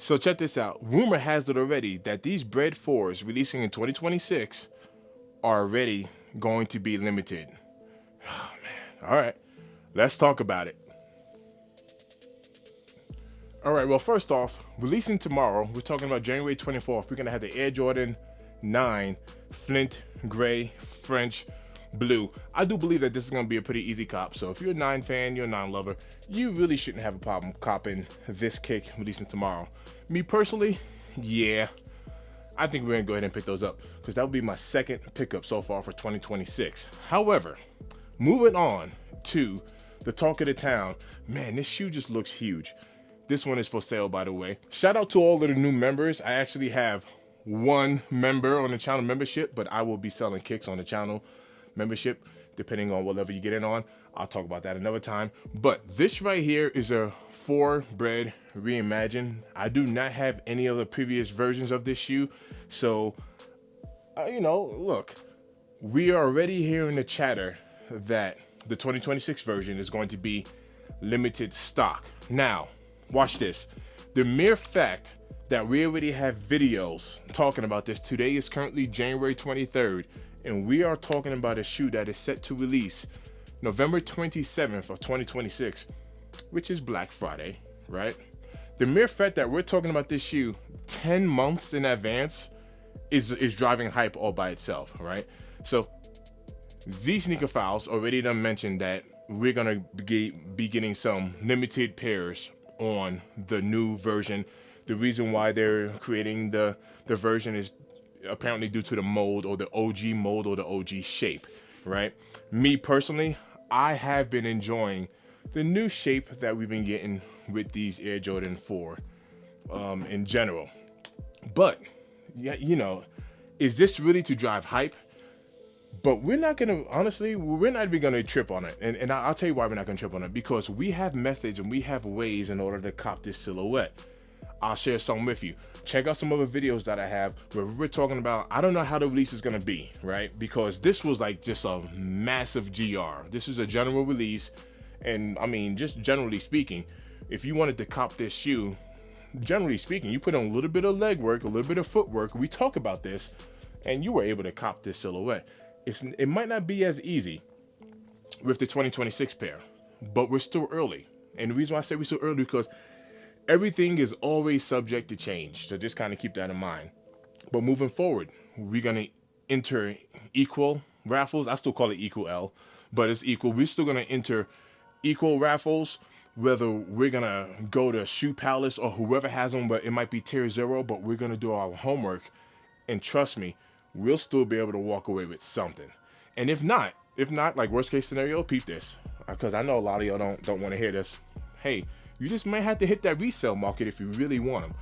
So check this out. Rumor has it already that these Bred 4s releasing in 2026 are already going to be limited. Oh man. All right. Let's talk about it. All right, well, first off, releasing tomorrow, we're talking about January 24th, we're going to have the Air Jordan 9 Flint Gray French Blue. I do believe that this is going to be a pretty easy cop. So if you're a 9 fan, you're a 9 lover, you really shouldn't have a problem copping this kick releasing tomorrow. Me personally, yeah, I think we're going to go ahead and pick those up because that would be my second pickup so far for 2026. However, moving on to the talk of the town, man, this shoe just looks huge. This one is for sale, by the way. Shout out to all of the new members. I actually have one member on the channel membership, but I will be selling kicks on the channel membership, depending on what level you get in on. I'll talk about that another time. But this right here is a 4 Bred reimagined. I do not have any of the previous versions of this shoe. So, you know, look, we are already hearing the chatter that the 2026 version is going to be limited stock. Now, watch this. The mere fact that we already have videos talking about this, today is currently January 23rd, and we are talking about a shoe that is set to release November 27th of 2026, which is Black Friday, right? The mere fact that we're talking about this shoe 10 months in advance is driving hype all by itself, right? So zSneakerHeadz already done mentioned that we're gonna be getting some limited pairs on the new version. The reason why they're creating the version is apparently due to the mold, or the OG mold, or the OG shape, right? Me personally, I have been enjoying the new shape that we've been getting with these Air Jordan 4 in general. But yeah, you know, is this really to drive hype? But we're not gonna, honestly, we're not even gonna trip on it. And I'll tell you why we're not gonna trip on it. Because we have methods and we have ways in order to cop this silhouette. I'll share some with you. Check out some other videos that I have where we're talking about, I don't know how the release is gonna be, right? Because this was like just a massive GR. This is a general release. And I mean, just generally speaking, if you wanted to cop this shoe, generally speaking, you put on a little bit of leg work, a little bit of footwork. We talk about this and you were able to cop this silhouette. It might not be as easy with the 2026 pair, but we're still early. And the reason why I say we're still early because everything is always subject to change. So just kind of keep that in mind. But moving forward, we're going to enter equal raffles. I still call it equal L, but it's equal. We're still going to enter equal raffles, whether we're going to go to Shoe Palace or whoever has them, but it might be tier 0, but we're going to do our homework. And trust me, we'll still be able to walk away with something. And if not, like worst case scenario, peep this, because I know a lot of y'all don't want to hear this. Hey, you just might have to hit that resale market if you really want them,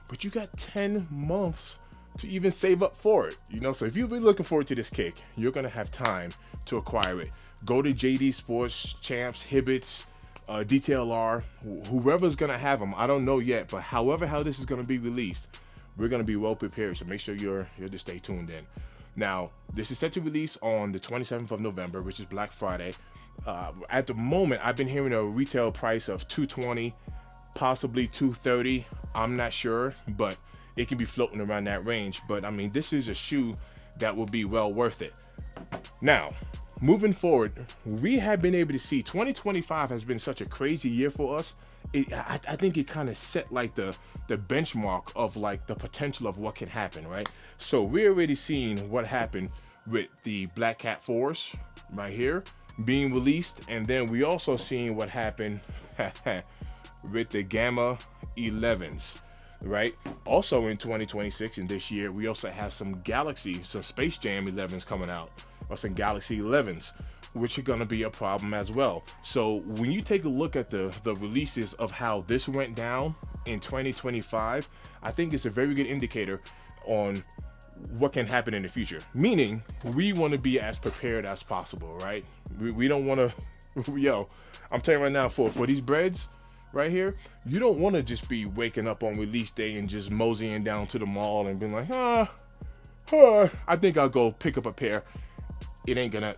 but you got 10 months to even save up for it. You know, so if you've been looking forward to this kick, you're gonna have time to acquire it. Go to JD Sports, Champs, Hibbets, DTLR, whoever's gonna have them. I don't know yet, but however how this is gonna be released, we're gonna be well prepared. So make sure you're to stay tuned in. Now, this is set to release on the 27th of November, which is Black Friday. At the moment, I've been hearing a retail price of $220, possibly $230. I'm not sure, but it can be floating around that range. But I mean, this is a shoe that will be well worth it. Now, moving forward, we have been able to see 2025 has been such a crazy year for us. I think it kind of set like the benchmark of like the potential of what can happen, right? So we're already seeing what happened with the Black Cat 4s right here being released, and then we also seeing what happened with the Gamma 11s, right? Also in 2026, in this year, we also have some Space Jam 11s coming out, or some Galaxy 11s, which are going to be a problem as well. So when you take a look at the releases of how this went down in 2025, I think it's a very good indicator on what can happen in the future. Meaning, we want to be as prepared as possible, right? We don't want to, yo, I'm telling you right now, for these Breds right here, you don't want to just be waking up on release day and just moseying down to the mall and being like, I think I'll go pick up a pair. It ain't gonna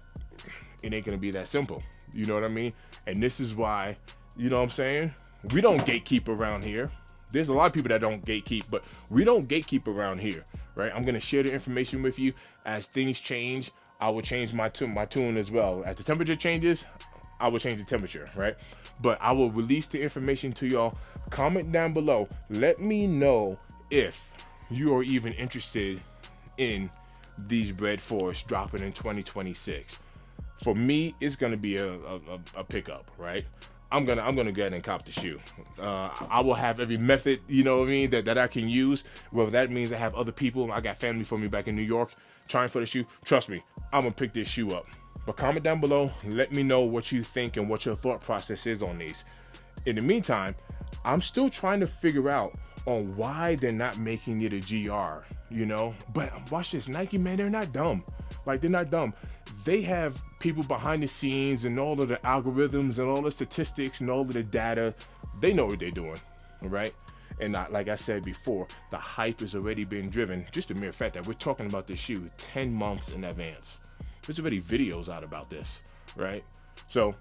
be that simple. You know what I mean? And this is why, you know what I'm saying? We don't gatekeep around here. There's a lot of people that don't gatekeep, but we don't gatekeep around here, right? I'm gonna share the information with you. As things change, I will change my tune as well. As the temperature changes, I will change the temperature, right? But I will release the information to y'all. Comment down below. Let me know if you are even interested in these Bred 4s dropping in 2026. For me, it's gonna be a pickup, right? I'm gonna go ahead and cop the shoe. I will have every method, you know what I mean, that I can use. Whether that means I have other people, I got family for me back in New York trying for the shoe. Trust me, I'm gonna pick this shoe up. But comment down below, let me know what you think and what your thought process is on these. In the meantime, I'm still trying to figure out on why they're not making it a GR, you know? But watch this, Nike, man, they're not dumb. Like, they're not dumb. They have people behind the scenes and all of the algorithms and all the statistics and all of the data. They know what they're doing, all right? And like I said before, the hype has already been driven. Just the mere fact that we're talking about this shoe 10 months in advance. There's already videos out about this, right? So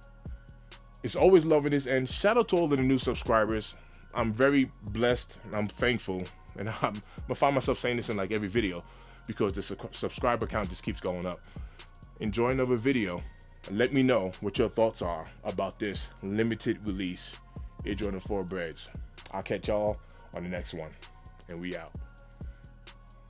it's always loving this. And shout out to all of the new subscribers. I'm very blessed and I'm thankful. And I'm gonna find myself saying this in like every video because the subscriber count just keeps going up. Enjoy another video. Let me know what your thoughts are about this limited release Air Jordan 4 Breds. I'll catch y'all on the next one, and we out.